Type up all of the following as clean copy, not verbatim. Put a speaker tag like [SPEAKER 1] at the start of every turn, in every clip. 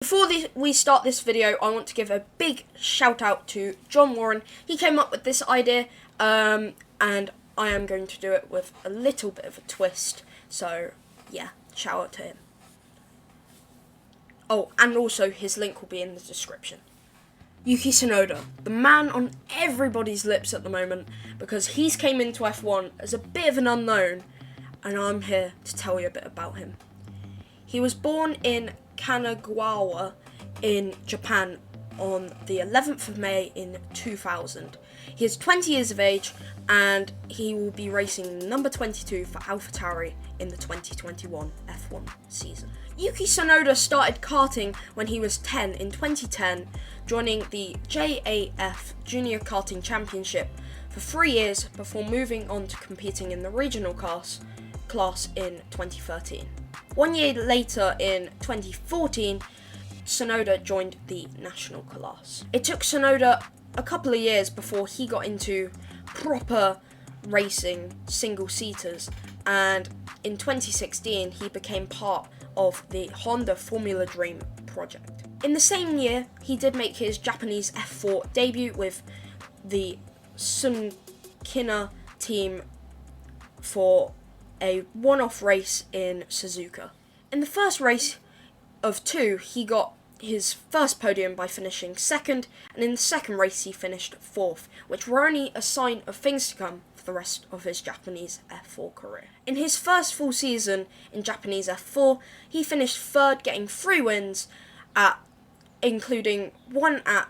[SPEAKER 1] Before we start this video, I want to give a big shout out to John Warren. He came up with this idea, and I am going to do it with a little bit of a twist. So, yeah, shout out to him. Oh, and also his link will be in the description. Yuki Tsunoda, the man on everybody's lips at the moment, because he's came into F1 as a bit of an unknown, and I'm here to tell you a bit about him. He was born in Kanagawa in Japan on the 11th of May in 2000. He is 20 years of age and he will be racing number 22 for AlphaTauri in the 2021 F1 season. Yuki Tsunoda started karting when he was 10 in 2010, joining the JAF Junior Karting Championship for 3 years before moving on to competing in the regional class in 2013. 1 year later, in 2014, Tsunoda joined the national class. It took Tsunoda a couple of years before he got into proper racing single-seaters, and in 2016 he became part of the Honda Formula Dream project. In the same year, he did make his Japanese F4 debut with the Sunkina team for a one-off race in Suzuka. In the first race of two, he got his first podium by finishing second, and in the second race he finished fourth, which were only a sign of things to come for the rest of his Japanese F4 career. In his first full season in Japanese F4, he finished third, getting 3 wins, including one at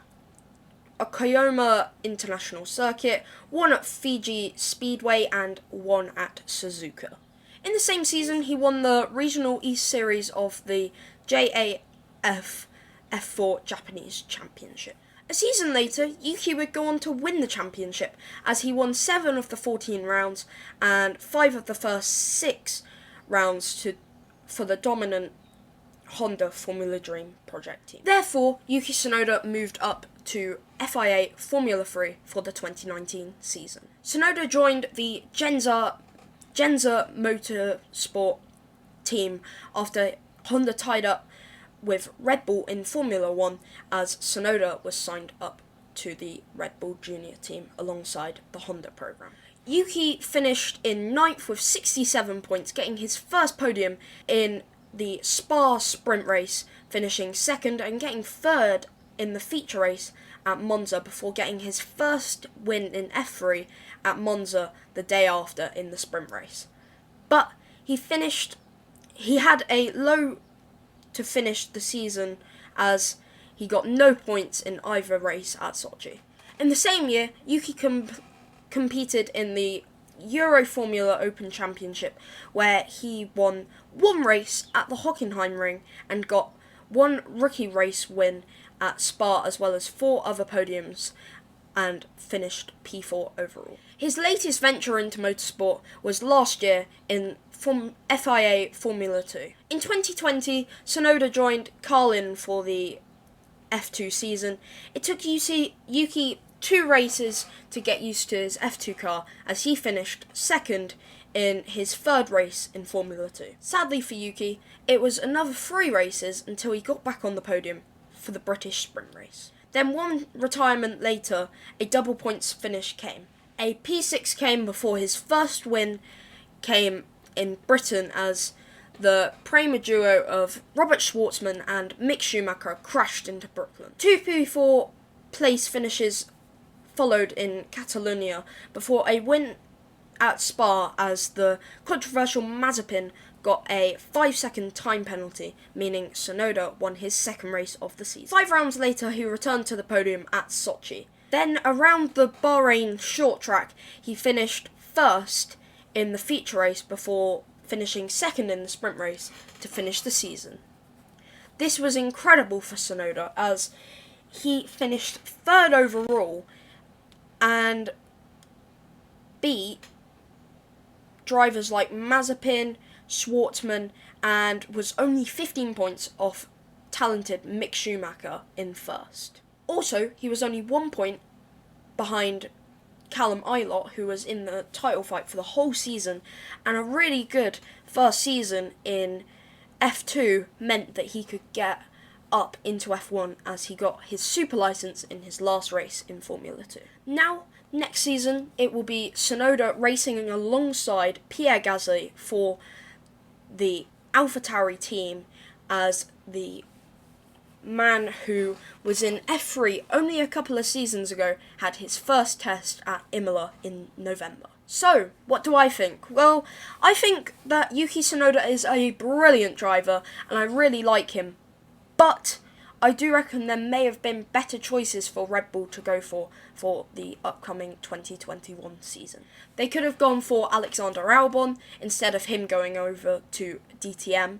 [SPEAKER 1] Okayama International Circuit, one at Fiji Speedway, and one at Suzuka. In the same season, he won the Regional East Series of the JAF F4 Japanese Championship. A season later, Yuki would go on to win the championship, as he won 7 of the 14 rounds and 5 of the first 6 rounds for the dominant Honda Formula Dream project team. Therefore, Yuki Tsunoda moved up to FIA Formula 3 for the 2019 season. Tsunoda joined the Genza Motorsport team after Honda tied up with Red Bull in Formula 1, as Tsunoda was signed up to the Red Bull Junior team alongside the Honda program. Yuki finished in 9th with 67 points, getting his first podium in the Spa sprint race, finishing second and getting third in the feature race at Monza before getting his first win in F3 at Monza the day after in the sprint race. But he had a low to finish the season, as he got no points in either race at Sochi. In the same year, Yuki competed in the Euro Formula Open Championship, where he won 1 race at the Hockenheimring and got 1 rookie race win at Spa, as well as 4 other podiums, and finished P4 overall. His latest venture into motorsport was last year in FIA Formula 2. In 2020, Tsunoda joined Carlin for the F2 season. It took Yuki 2 races to get used to his F2 car, as he finished second in his 3rd race in Formula 2. Sadly for Yuki, it was another 3 races until he got back on the podium for the British sprint race. Then 1 retirement later, a double points finish came. A P6 came before his first win came in Britain, as the Prema duo of Robert Schwartzman and Mick Schumacher crashed into Brooklyn. 2 P4 place finishes followed in Catalonia before a win at Spa, as the controversial Mazepin got a 5-second time penalty, meaning Tsunoda won his 2nd race of the season. 5 rounds later, he returned to the podium at Sochi. Then, around the Bahrain short track, he finished 1st in the feature race before finishing 2nd in the sprint race to finish the season. This was incredible for Tsunoda, as he finished 3rd overall and beat drivers like Mazepin, Schwartzman, and was only 15 points off talented Mick Schumacher in 1st. Also, he was only 1 point behind Callum Ilott, who was in the title fight for the whole season, and a really good first season in F2 meant that he could get up into F1 as he got his super license in his last race in Formula 2. Now, next season, it will be Tsunoda racing alongside Pierre Gasly for the AlphaTauri team as the man who was in F3 only a couple of seasons ago had his first test at Imola in November. So, what do I think? Well, I think that Yuki Tsunoda is a brilliant driver and I really like him, but I do reckon there may have been better choices for Red Bull to go for the upcoming 2021 season. They could have gone for Alexander Albon instead of him going over to DTM,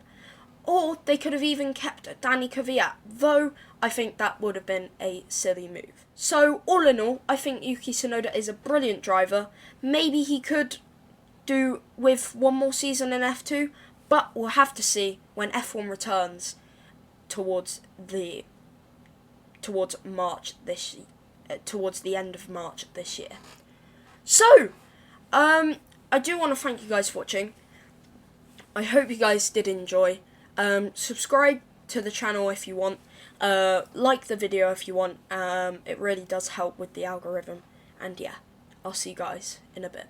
[SPEAKER 1] or they could have even kept Danny Kvyat, though I think that would have been a silly move. So, all in all, I think Yuki Tsunoda is a brilliant driver. Maybe he could do with one more season in F2, but we'll have to see when F1 returns towards the end of March this year. So, I do want to thank you guys for watching. I hope you guys did enjoy. Subscribe to the channel if you want. Like the video if you want. It really does help with the algorithm. And yeah, I'll see you guys in a bit.